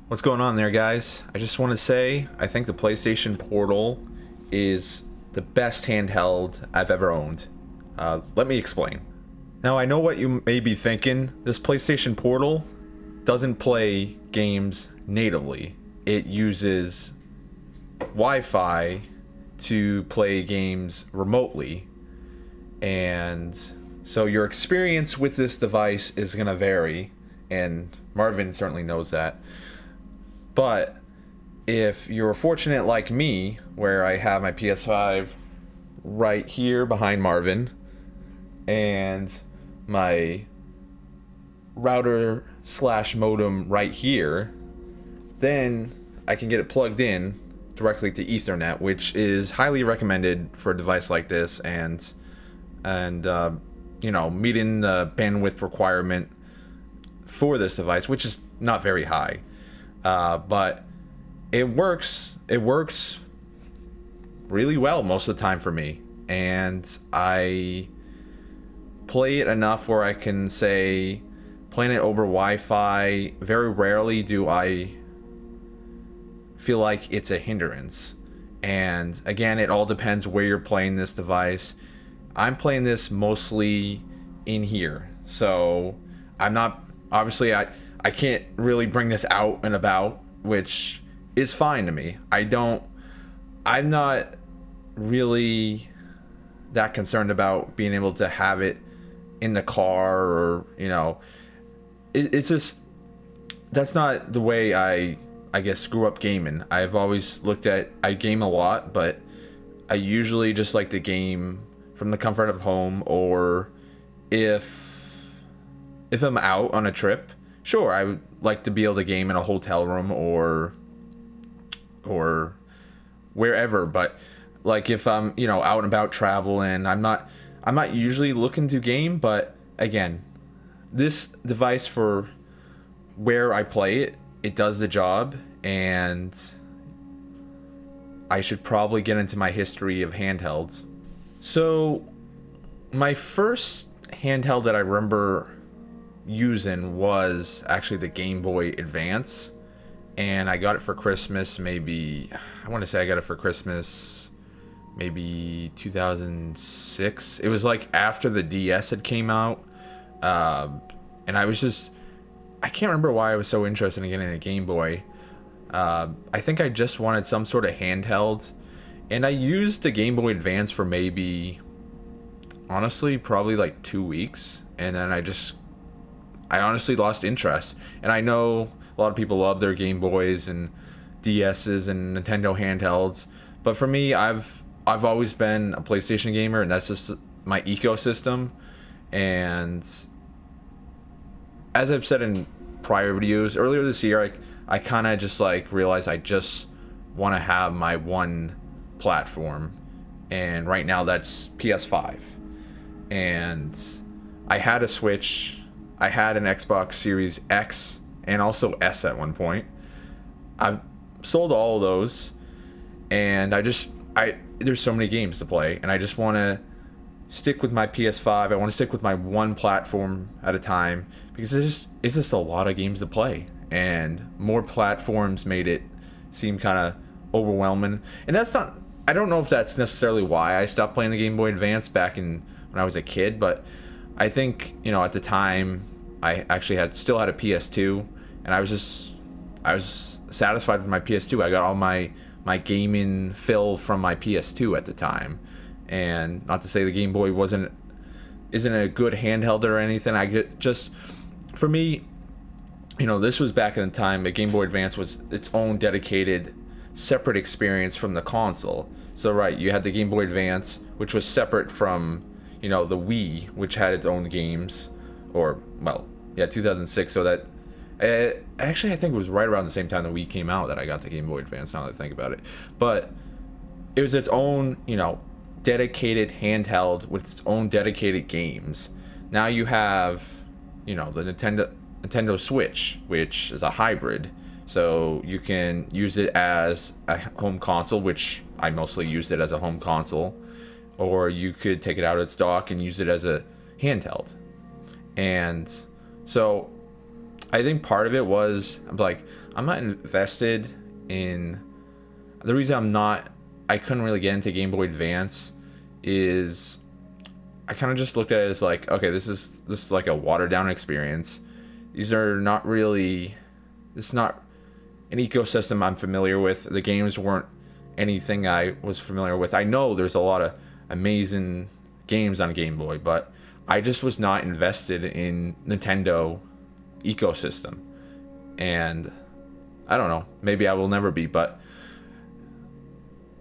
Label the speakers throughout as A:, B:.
A: What's going on there, guys? I just want to say I think the PlayStation Portal is the best handheld I've ever owned. Let me explain. Now, I know what you may be thinking. This PlayStation Portal doesn't play games natively. It uses Wi-Fi to play games remotely. And so your experience with this device is going to vary. And Marvin certainly knows that. But if you're fortunate like me, where I have my PS5 right here behind Marvin, and my router slash modem right here, then I can get it plugged in directly to Ethernet, which is highly recommended for a device like this, and meeting the bandwidth requirement for this device, which is not very high. But it works really well most of the time for me, and I play it enough where I can say playing it over Wi-Fi. Very rarely do I feel like it's a hindrance. And again, it all depends where you're playing this device. I'm playing this mostly in here, so I'm not obviously I can't really bring this out and about, which is fine to me. I'm not really that concerned about being able to have it in the car, or it's just, that's not the way I guess grew up gaming. I've always I game a lot, but I usually just like to game from the comfort of home, or if I'm out on a trip. Sure, I would like to be able to game in a hotel room or wherever, but like if I'm, out and about traveling, I'm not usually looking to game, but again, this device for where I play it does the job, and I should probably get into my history of handhelds. So, my first handheld that I remember using was actually the Game Boy Advance, and I got it for Christmas. I want to say I got it for Christmas maybe 2006. It was like after the DS had came out, and I can't remember why I was so interested in getting a Game Boy. I think I just wanted some sort of handheld, and I used the Game Boy Advance for honestly probably like 2 weeks, and then I honestly lost interest. And I know a lot of people love their Game Boys and DSs and Nintendo handhelds, but for me, I've always been a PlayStation gamer, and that's just my ecosystem. And as I've said in prior videos, earlier this year, I kind of just realized I just want to have my one platform, and right now that's PS5. And I had a Switch. I had an Xbox Series X and also S at one point. I've sold all of those, and there's so many games to play, and I just want to stick with my PS5. I want to stick with my one platform at a time, because it's just a lot of games to play, and more platforms made it seem kind of overwhelming. And I don't know if that's necessarily why I stopped playing the Game Boy Advance back when I was a kid, but I think, at the time I actually still had a PS2, and I was satisfied with my PS2. I got all my gaming fill from my PS2 at the time. And not to say the Game Boy isn't a good handheld or anything. For me, this was back in the time the Game Boy Advance was its own dedicated separate experience from the console. So right, you had the Game Boy Advance, which was separate from the Wii, which had its own games, 2006. So that actually, I think it was right around the same time the Wii came out that I got the Game Boy Advance, now that I think about it. But it was its own, dedicated handheld with its own dedicated games. Now you have, the Nintendo Switch, which is a hybrid. So you can use it as a home console, which I mostly used it as a home console, or you could take it out of its dock and use it as a handheld. And so I think part of it was, I'm I'm not invested in. The reason I couldn't really get into Game Boy Advance is I kind of just looked at it as like, okay, this is like a watered down experience. These are not really. It's not an ecosystem I'm familiar with. The games weren't anything I was familiar with. I know there's a lot of amazing games on Game Boy, but I just was not invested in Nintendo ecosystem. And I don't know, maybe I will never be, but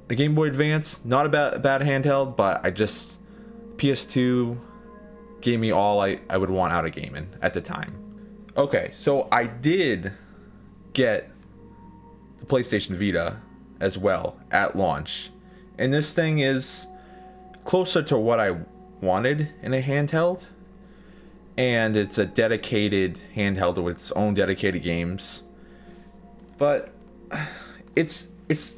A: the Game Boy Advance, not a bad handheld, but PS2 gave me all I would want out of gaming at the time. Okay, so I did get the PlayStation Vita as well at launch. And this thing is closer to what I wanted in a handheld. And it's a dedicated handheld with its own dedicated games. But it's it's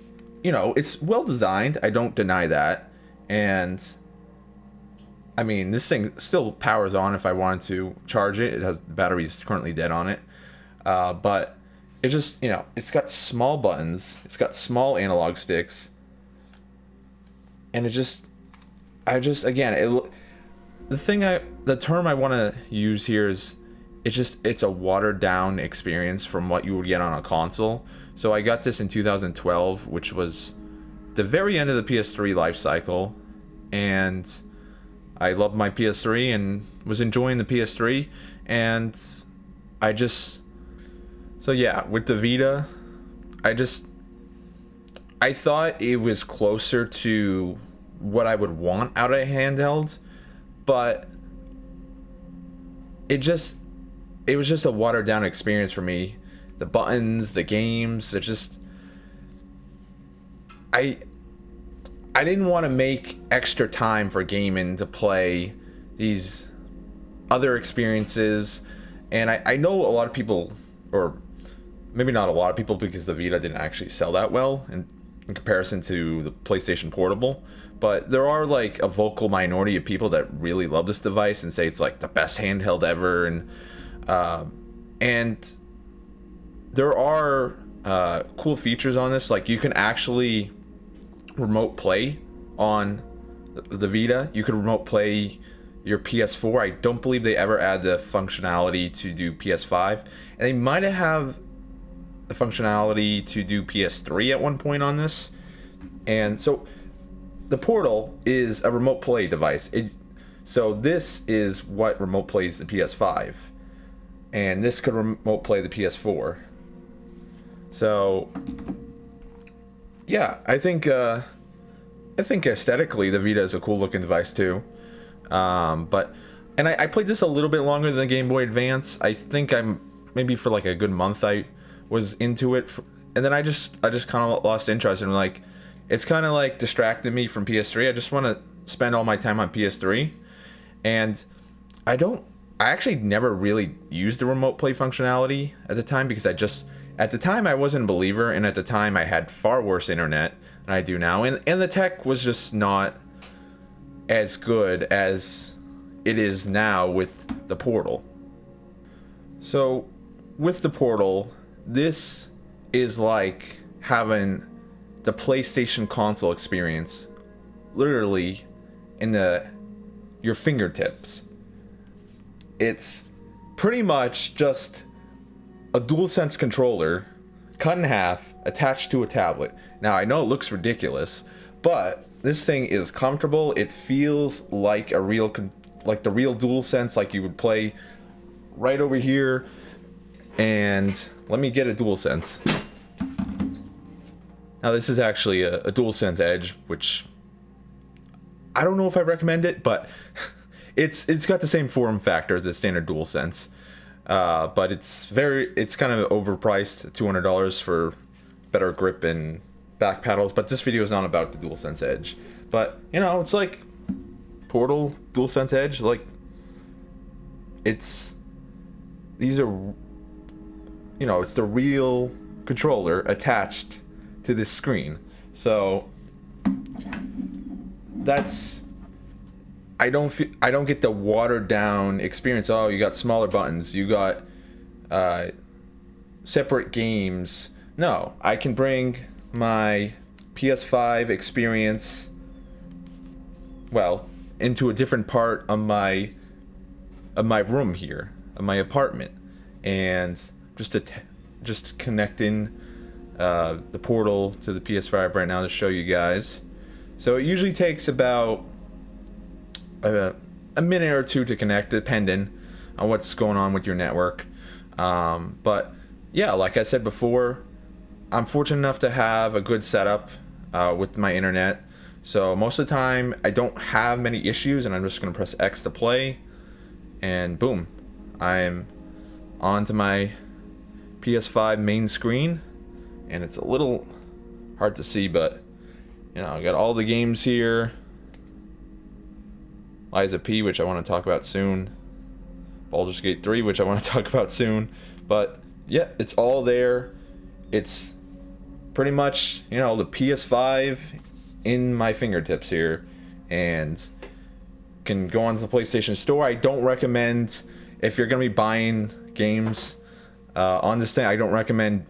A: well designed. I don't deny that. And I mean, this thing still powers on if I wanted to charge it. It has the battery's currently dead on it. But it's just, it's got small buttons. It's got small analog sticks. And the term I want to use here is it's a watered down experience from what you would get on a console. So I got this in 2012, which was the very end of the PS3 life cycle, and I loved my PS3 and was enjoying the PS3, and so yeah, with the Vita, I thought it was closer to what I would want out of a handheld, but it was just a watered down experience for me. The buttons, the games, I didn't want to make extra time for gaming to play these other experiences. And I know a lot of people, or maybe not a lot of people, because the Vita didn't actually sell that well in comparison to the PlayStation Portable. But there are like a vocal minority of people that really love this device and say it's like the best handheld ever. And there are cool features on this. Like you can actually remote play on the Vita. You can remote play your PS4. I don't believe they ever add the functionality to do PS5. And they might have the functionality to do PS3 at one point on this. And so the Portal is a remote play device. So this is what remote plays the PS5. And this could remote play the PS4. So yeah, I think aesthetically the Vita is a cool looking device too. But I played this a little bit longer than the Game Boy Advance. I think I'm maybe for like a good month I was into it, and then I just kind of lost interest, and like it's kind of like distracted me from PS3. I just want to spend all my time on PS3, and I actually never really used the remote play functionality at the time, because at the time I wasn't a believer, and at the time I had far worse internet than I do now, and the tech was just not as good as it is now with the Portal. So with the Portal, this is like having the PlayStation console experience literally in your fingertips. It's pretty much just a DualSense controller cut in half attached to a tablet. Now I know it looks ridiculous, but this thing is comfortable. It feels like the real DualSense, like you would play right over here. And let me get a DualSense. Now this is actually a DualSense Edge, which I don't know if I recommend it, but it's got the same form factor as a standard DualSense. But it's kind of overpriced, $200 for better grip and back paddles. But this video is not about the DualSense Edge. But it's like Portal, DualSense Edge. Like these are, it's the real controller attached to this screen. So I don't get the watered down experience. Oh, you got smaller buttons. You got separate games. No, I can bring my PS5 experience, well, into a different part of my room here, of my apartment, and just connecting the portal to the PS5 right now to show you guys. So it usually takes about a minute or two to connect, depending on what's going on with your network. But yeah, like I said before, I'm fortunate enough to have a good setup with my internet. So most of the time, I don't have many issues, and I'm just going to press X to play, and boom, I'm onto my PS5 main screen, and it's a little hard to see, but you know, I got all the games here. Liza P, which I want to talk about soon. Baldur's Gate 3, which I want to talk about soon. But yeah, it's all there. It's pretty much, you know, the PS5 in my fingertips here, and can go onto the PlayStation Store. I don't recommend, if you're going to be buying games on this thing, I don't recommend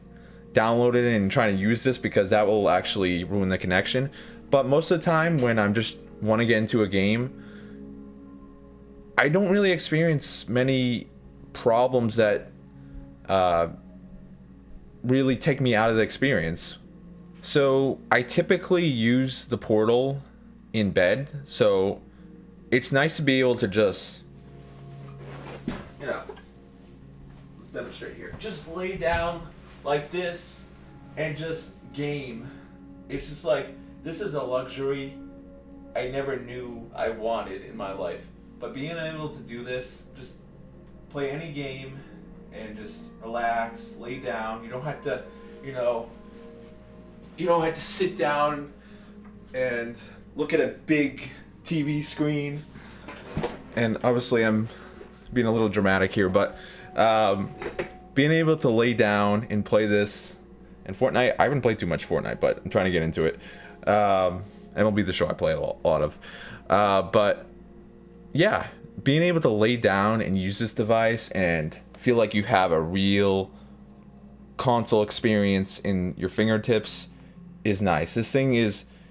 A: downloading it and trying to use this, because that will actually ruin the connection. But most of the time, when I'm just want to get into a game, I don't really experience many problems that really take me out of the experience. So I typically use the portal in bed, so it's nice to be able to just, you know, let's demonstrate here. Just lay down like this and just game. It's just like, this is a luxury I never knew I wanted in my life. But being able to do this, just play any game and just relax, lay down. You don't have to, you know, you don't have to sit down and look at a big TV screen. And obviously I'm being a little dramatic here, but being able to lay down and play this and Fortnite. I haven't played too much Fortnite, but I'm trying to get into it. MLB The Show I play a lot of. But yeah, being able to lay down and use this device and feel like you have a real console experience in your fingertips is nice. This thing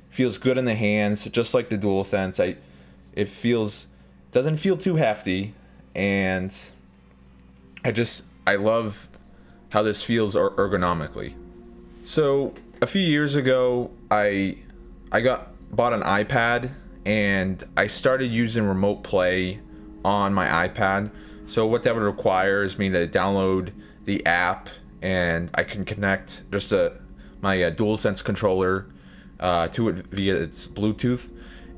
A: feels good in the hands, just like the DualSense. It doesn't feel too hefty, and I love how this feels ergonomically. So a few years ago, I bought an iPad, and I started using remote play on my iPad. So what that would require is me to download the app, and I can connect just my DualSense controller to it via its Bluetooth,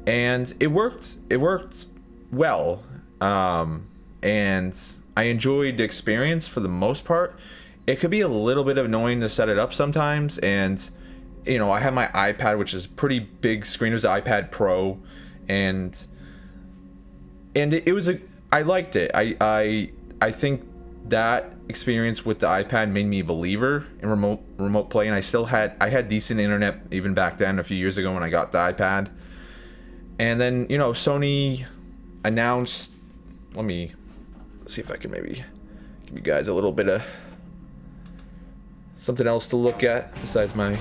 A: and it worked well, and I enjoyed the experience for the most part. It could be a little bit annoying to set it up sometimes, and you know, I have my iPad, which is a pretty big screen. It was the iPad Pro, and it was I liked it. I think that experience with the iPad made me a believer in remote play, and I had decent internet even back then, a few years ago when I got the iPad. And then, you know, Sony announced, let me see if I can maybe give you guys a little bit of something else to look at besides my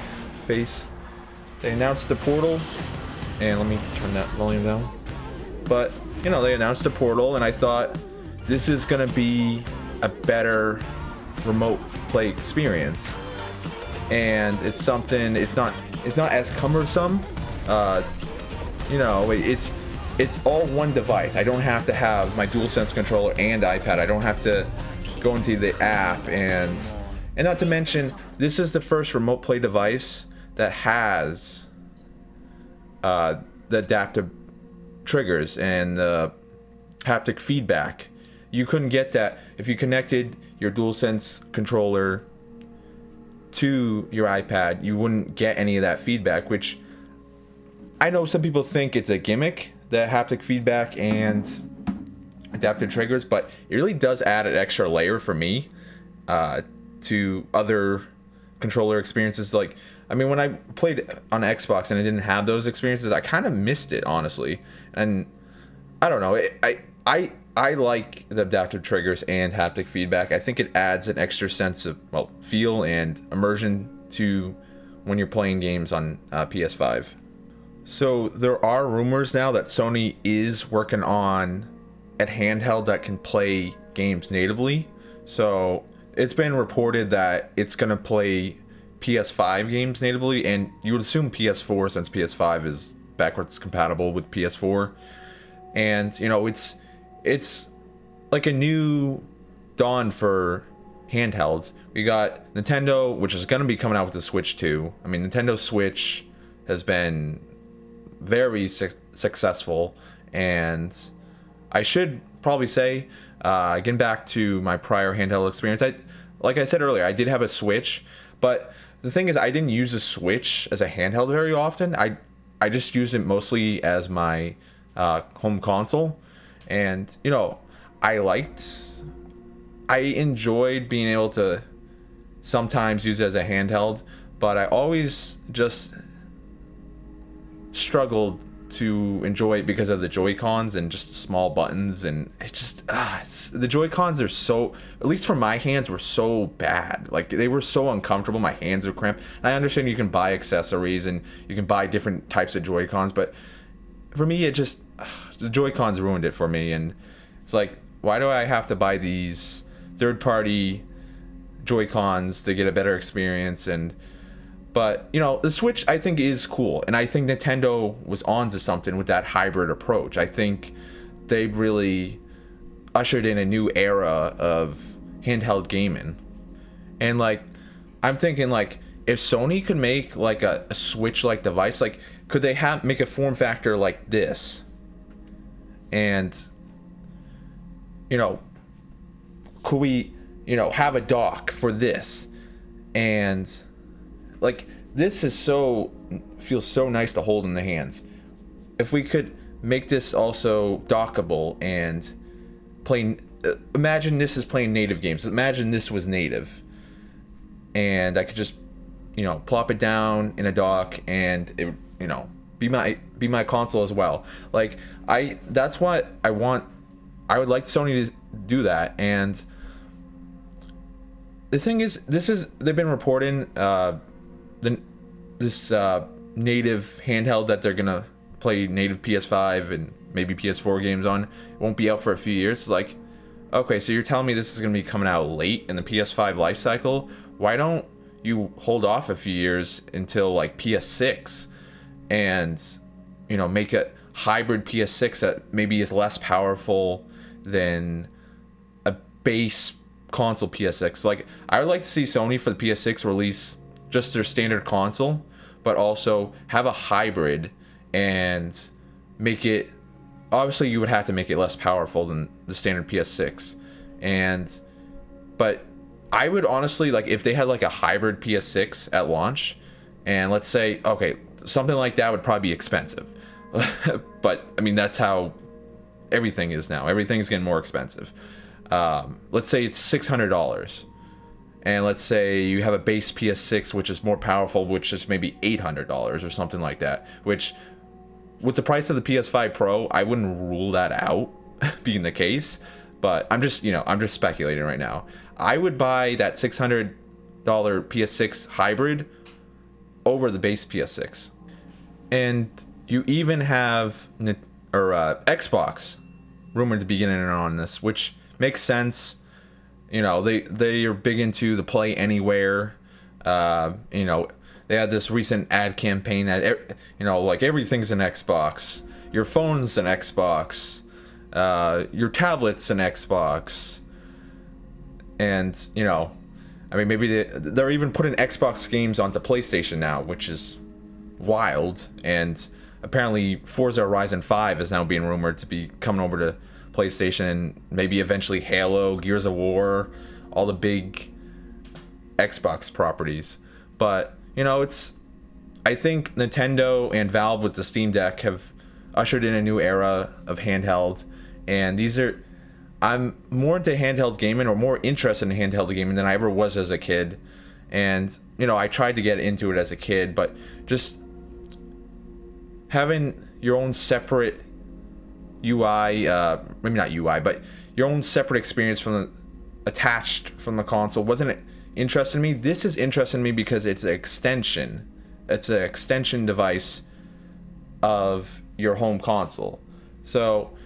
A: face. They announced the Portal, and let me turn that volume down. But, you know, they announced the Portal, and I thought this is gonna be a better remote play experience. And it's something, it's not as cumbersome. You know, it's all one device. I don't have to have my DualSense controller and iPad. I don't have to go into the app, and not to mention, this is the first remote play device that has the adaptive triggers and the haptic feedback. You couldn't get that if you connected your DualSense controller to your iPad. You wouldn't get any of that feedback, which I know some people think it's a gimmick, the haptic feedback and adaptive triggers, but it really does add an extra layer for me to other controller experiences. Like, I mean, when I played on Xbox and I didn't have those experiences, I kind of missed it, honestly. And I don't know, I like the adaptive triggers and haptic feedback. I think it adds an extra sense of, well, feel and immersion to when you're playing games on PS5. So there are rumors now that Sony is working on a handheld that can play games natively. So it's been reported that it's going to play PS5 games natively, and you would assume PS4 since PS5 is backwards compatible with PS4. And you know, it's like a new dawn for handhelds. We got Nintendo, which is going to be coming out with the Switch too. I mean, Nintendo Switch has been very successful, and I should probably say, getting back to my prior handheld experience, like I said earlier, I did have a Switch, but the thing is, I didn't use a Switch as a handheld very often. I just used it mostly as my home console, and you know, I enjoyed being able to sometimes use it as a handheld, but I always just struggled to enjoy it because of the Joy-Cons and just small buttons, and it just the Joy-Cons are so, at least for my hands, were so bad. Like, they were so uncomfortable, my hands were cramped. And I understand you can buy accessories and you can buy different types of Joy-Cons, but for me, it just the Joy-Cons ruined it for me. And it's like, why do I have to buy these third-party Joy-Cons to get a better experience? But you know, the Switch, I think, is cool, and I think Nintendo was onto something with that hybrid approach. I think they really ushered in a new era of handheld gaming. And like, I'm thinking, like, if Sony could make like a Switch-like device, like, could they make a form factor like this? And you know, could we, you know, have a dock for this? And like, this is feels so nice to hold in the hands. If we could make this also dockable and playing, imagine this is playing native games. Imagine this was native, and I could just, you know, plop it down in a dock, and it, you know, be my console as well. Like, that's what I want. I would like Sony to do that. And the thing is, they've been reporting this native handheld that they're gonna play native PS5 and maybe PS4 games on. It won't be out for a few years. It's like, okay, so you're telling me this is gonna be coming out late in the PS5 life cycle? Why don't you hold off a few years until like PS6 and, you know, make a hybrid PS6 that maybe is less powerful than a base console PS6? Like, I would like to see Sony for the PS6 release just their standard console, but also have a hybrid and make it, obviously you would have to make it less powerful than the standard PS6, but I would honestly, like, if they had like a hybrid PS6 at launch, and let's say, okay, something like that would probably be expensive, but I mean, that's how everything is now. Everything's getting more expensive. Let's say it's $600, and let's say you have a base PS6 which is more powerful, which is maybe $800 or something like that, which with the price of the PS5 Pro, I wouldn't rule that out being the case, but I'm just speculating right now. I would buy that $600 PS6 hybrid over the base PS6. And you even have Xbox rumored to be getting in on this, which makes sense. You know, they are big into the play anywhere. You know, they had this recent ad campaign that, you know, like, everything's an Xbox. Your phone's an Xbox. Your tablet's an Xbox. And, you know, I mean, maybe they're even putting Xbox games onto PlayStation now, which is wild. And apparently Forza Horizon 5 is now being rumored to be coming over to PlayStation, and maybe eventually Halo, Gears of War, all the big Xbox properties. But, you know, I think Nintendo and Valve with the Steam Deck have ushered in a new era of handheld, and I'm more into handheld gaming, or more interested in handheld gaming, than I ever was as a kid. And, you know, I tried to get into it as a kid, but just having your own separate UI, maybe not UI, but your own separate experience from the attached from the console wasn't interesting me. This is interesting me because it's an extension. It's an extension device of your home console. So,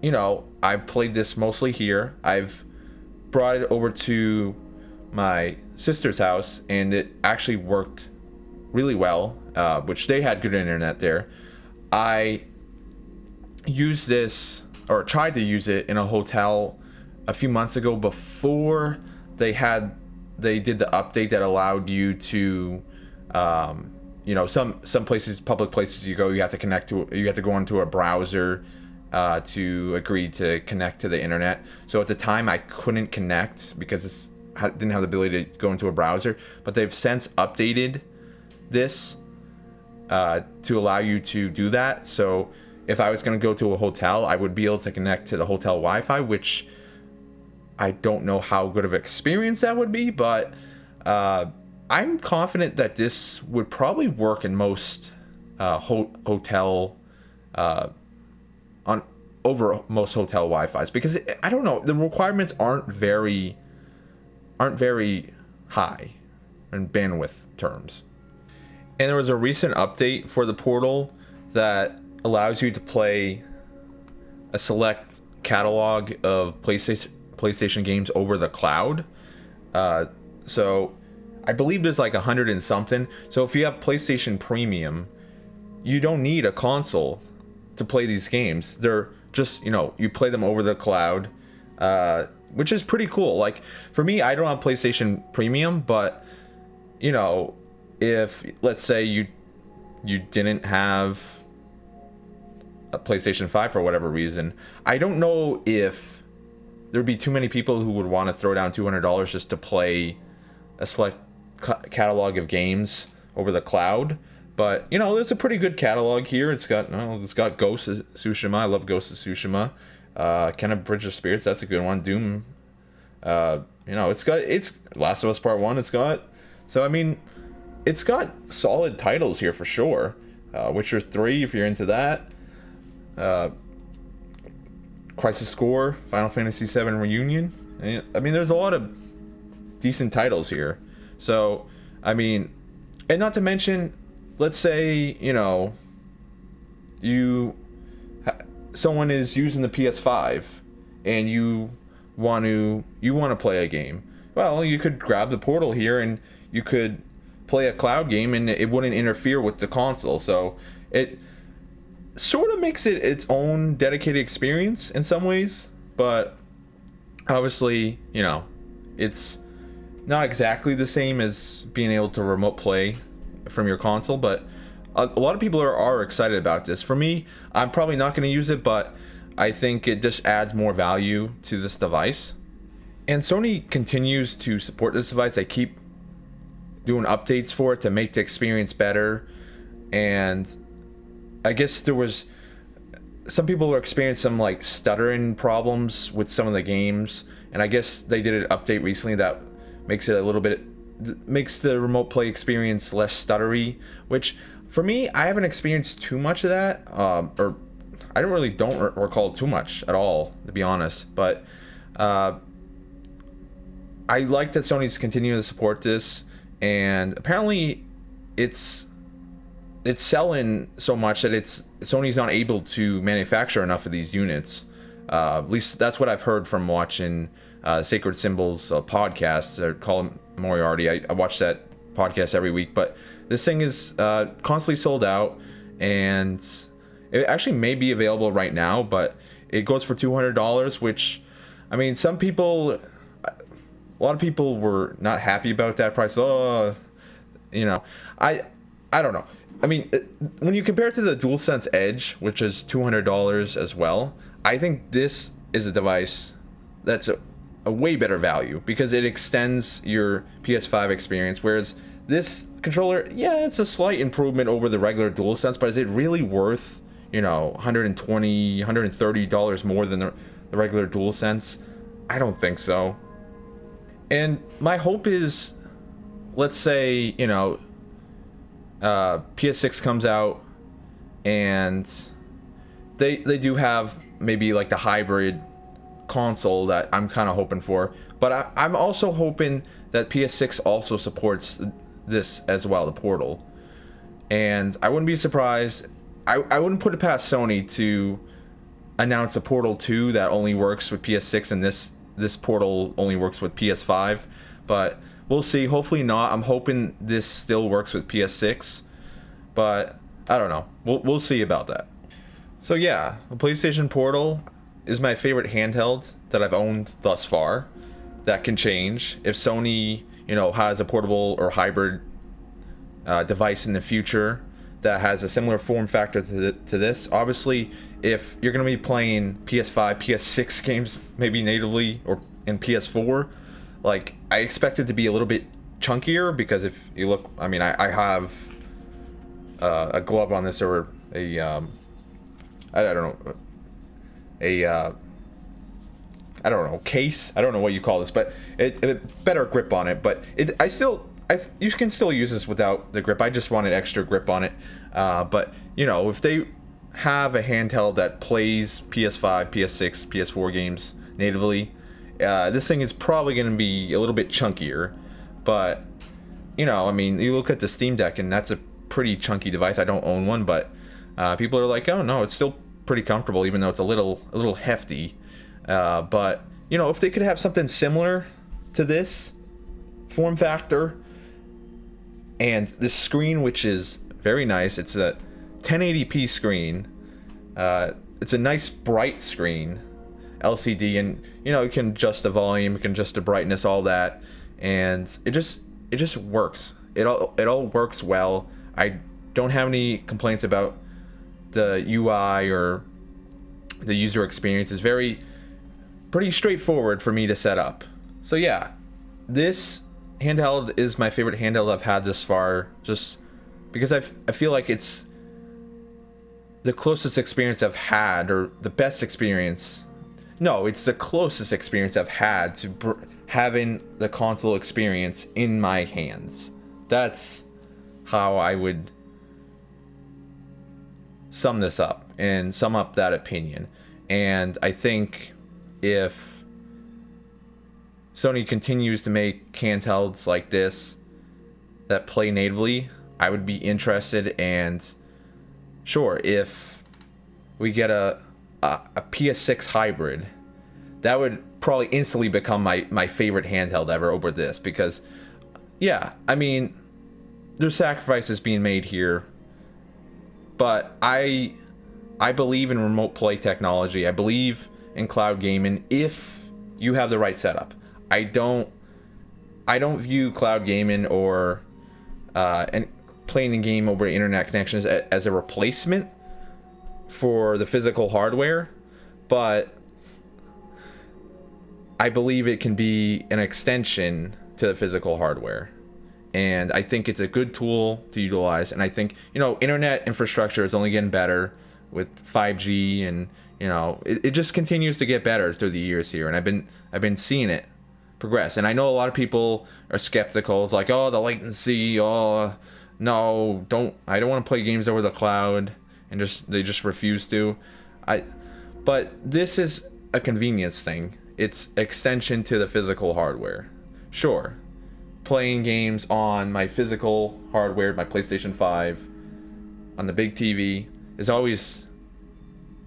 A: you know, I've played this mostly here. I've brought it over to my sister's house, and it actually worked really well, which they had good internet there. I used this, or tried to use it, in a hotel a few months ago before they did the update that allowed you to, you know, some places, public places you go, you have to go onto a browser to agree to connect to the internet. So at the time I couldn't connect because didn't have the ability to go into a browser, but they've since updated this to allow you to do that. So if I was going to go to a hotel, I would be able to connect to the hotel Wi-Fi, which I don't know how good of an experience that would be, but I'm confident that this would probably work in most hotel over most hotel Wi-Fi's, because I don't know, the requirements aren't very high in bandwidth terms. And there was a recent update for the Portal that allows you to play a select catalog of PlayStation games over the cloud. So I believe there's like 100 and something. So if you have PlayStation Premium, you don't need a console to play these games. They're just, you know, you play them over the cloud, which is pretty cool. Like, for me, I don't have PlayStation Premium, but, you know, if, let's say you didn't have a PlayStation 5 for whatever reason, I don't know if there'd be too many people who would want to throw down $200 just to play a select catalog of games over the cloud. But, you know, there's a pretty good catalog here. It's got Ghost of Tsushima. I love Ghost of Tsushima. Kind of Bridge of Spirits, that's a good one. Doom. You know, it's Last of Us Part 1. So I mean, it's got solid titles here for sure. Witcher 3, if you're into that. Crisis Core, Final Fantasy VII Reunion. I mean, there's a lot of decent titles here. So, I mean, and not to mention, let's say, you know, someone is using the PS5 and you want to play a game. Well, you could grab the Portal here and you could play a cloud game and it wouldn't interfere with the console. So it sort of makes it its own dedicated experience in some ways, but obviously, you know, it's not exactly the same as being able to remote play from your console. But a lot of people are excited about this. For me, I'm probably not going to use it, but I think it just adds more value to this device. And Sony continues to support this device. They keep doing updates for it to make the experience better. And I guess there was some people were experiencing some like stuttering problems with some of the games, and I guess they did an update recently that makes the remote play experience less stuttery, which for me, I haven't experienced too much of that, or I don't recall too much at all, to be honest. But I like that Sony's continuing to support this, and apparently it's selling so much that Sony's not able to manufacture enough of these units. At least that's what I've heard from watching Sacred Symbols podcast. They're calling Moriarty. I watch that podcast every week, but this thing is constantly sold out, and it actually may be available right now, but it goes for $200, which, I mean, a lot of people were not happy about that price. Oh, you know, I don't know. I mean, when you compare it to the DualSense Edge, which is $200 as well, I think this is a device that's a way better value because it extends your PS5 experience, whereas this controller, yeah, it's a slight improvement over the regular DualSense, but is it really worth, you know, $120, $130 more than the regular DualSense? I don't think so. And my hope is, let's say, you know, PS6 comes out and they do have maybe like the hybrid console that I'm kind of hoping for, but I'm also hoping that PS6 also supports this as well, the Portal. And I wouldn't be surprised. I wouldn't put it past Sony to announce a Portal 2 that only works with PS6, and this Portal only works with PS5. But we'll see. Hopefully not. I'm hoping this still works with PS6, but I don't know. We'll see about that. So yeah, the PlayStation Portal is my favorite handheld that I've owned thus far. That can change if Sony, has a portable or hybrid device in the future that has a similar form factor to this. Obviously, if you're going to be playing PS5, PS6 games, maybe natively, or in PS4, like, I expect it to be a little bit chunkier, because if you look, I mean, I have a glove on this, or a, I don't know, I don't know, case. I don't know what you call this, but it better grip on it. But you can still use this without the grip. I just wanted extra grip on it. But if they have a handheld that plays PS5, PS6, PS4 games natively, this thing is probably going to be a little bit chunkier. But I mean, you look at the Steam Deck, and that's a pretty chunky device. I don't own one, but people are like, oh no, it's still pretty comfortable, even though it's a little hefty. But if they could have something similar to this form factor, and this screen, which is very nice, it's a 1080p screen. It's a nice bright screen, LCD, and you can adjust the volume, you can adjust the brightness, all that, and it just works. It all works well. I don't have any complaints about the UI or the user experience. Is pretty straightforward for me to set up. So yeah, this handheld is my favorite handheld I've had this far, just because I feel like it's the closest experience I've had, or the best experience. No, it's the closest experience I've had to having the console experience in my hands. That's how I would sum this up and sum up that opinion. And I think if Sony continues to make handhelds like this that play natively, I would be interested. And sure, if we get a PS6 hybrid, that would probably instantly become my favorite handheld ever over this, because yeah, I mean, there's sacrifices being made here, but I believe in remote play technology. I believe in cloud gaming if you have the right setup. I don't view cloud gaming or and playing a game over internet connections as a replacement for the physical hardware, but I believe it can be an extension to the physical hardware. And I think it's a good tool to utilize. And I think, internet infrastructure is only getting better with 5G, and it just continues to get better through the years here. And I've been seeing it progress. And I know a lot of people are skeptical. It's like, oh, the latency, oh no, I don't want to play games over the cloud, and they just refuse to. But this is a convenience thing. It's extension to the physical hardware. Sure, playing games on my physical hardware, my PlayStation 5, on the big TV, is always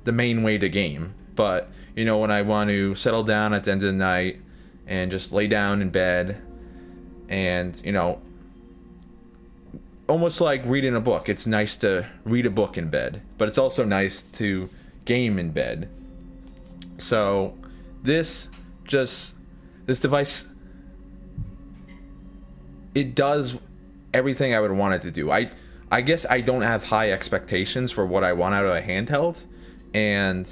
A: the main way to game. But, when I want to settle down at the end of the night and just lay down in bed and, almost like reading a book. It's nice to read a book in bed, but it's also nice to game in bed. So this device, it does everything I would want it to do. I guess I don't have high expectations for what I want out of a handheld. And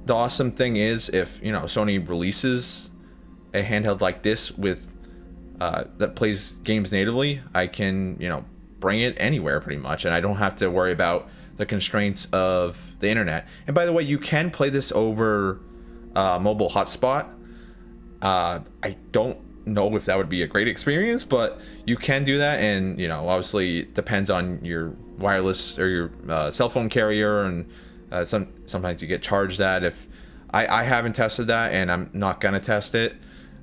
A: the awesome thing is, if Sony releases a handheld like this with that plays games natively, I can bring it anywhere pretty much, and I don't have to worry about the constraints of the internet. And by the way, you can play this over mobile hotspot. I don't know if that would be a great experience, but you can do that. And obviously it depends on your wireless or your cell phone carrier and Sometimes you get charged that. If I haven't tested that, and I'm not gonna test it.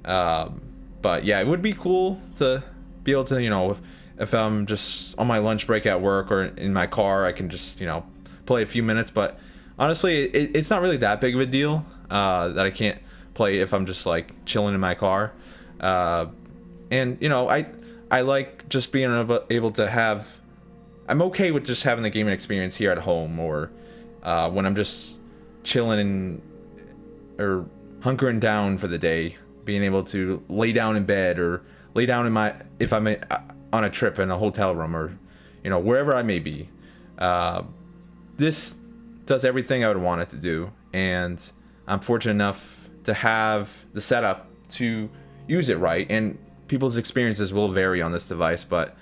A: But yeah, it would be cool to be able to, if I'm just on my lunch break at work or in my car, I can just, play a few minutes. But honestly, it's not really that big of a deal that I can't play if I'm just like chilling in my car. And I like just being able to have. I'm okay with just having the gaming experience here at home, or when I'm just chilling or hunkering down for the day, being able to lay down in bed or lay down if I'm on a trip in a hotel room, or wherever I may be. This does everything I would want it to do, and I'm fortunate enough to have the setup to use it right. And people's experiences will vary on this device, but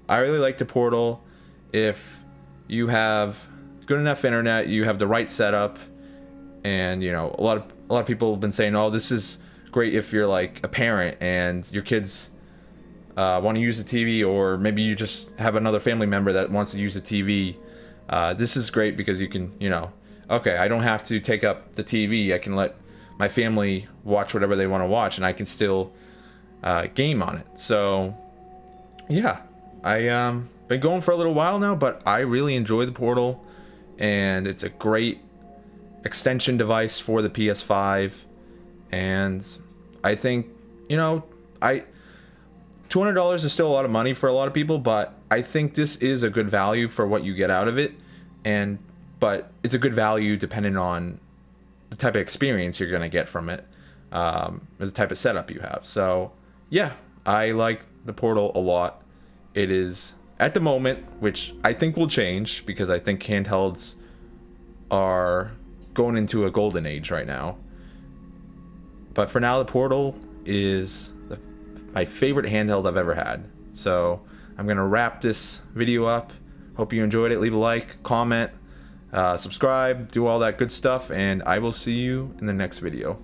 A: I really like the Portal. If you have good enough internet, you have the right setup, and a lot of people have been saying, oh, this is great if you're like a parent and your kids want to use the TV, or maybe you just have another family member that wants to use the TV. This is great because you can, okay, I don't have to take up the TV. I can let my family watch whatever they want to watch, and I can still game on it. So yeah, I been going for a little while now, but I really enjoy the Portal, and it's a great extension device for the PS5. And I think, $200 is still a lot of money for a lot of people, but I think this is a good value for what you get out of it. But it's a good value depending on the type of experience you're gonna get from it, or the type of setup you have. So yeah, I like the Portal a lot. It is at the moment, which I think will change because I think handhelds are going into a golden age right now. But for now, the Portal is my favorite handheld I've ever had. So I'm gonna wrap this video up. Hope you enjoyed it. Leave a like, comment, subscribe, do all that good stuff, and I will see you in the next video.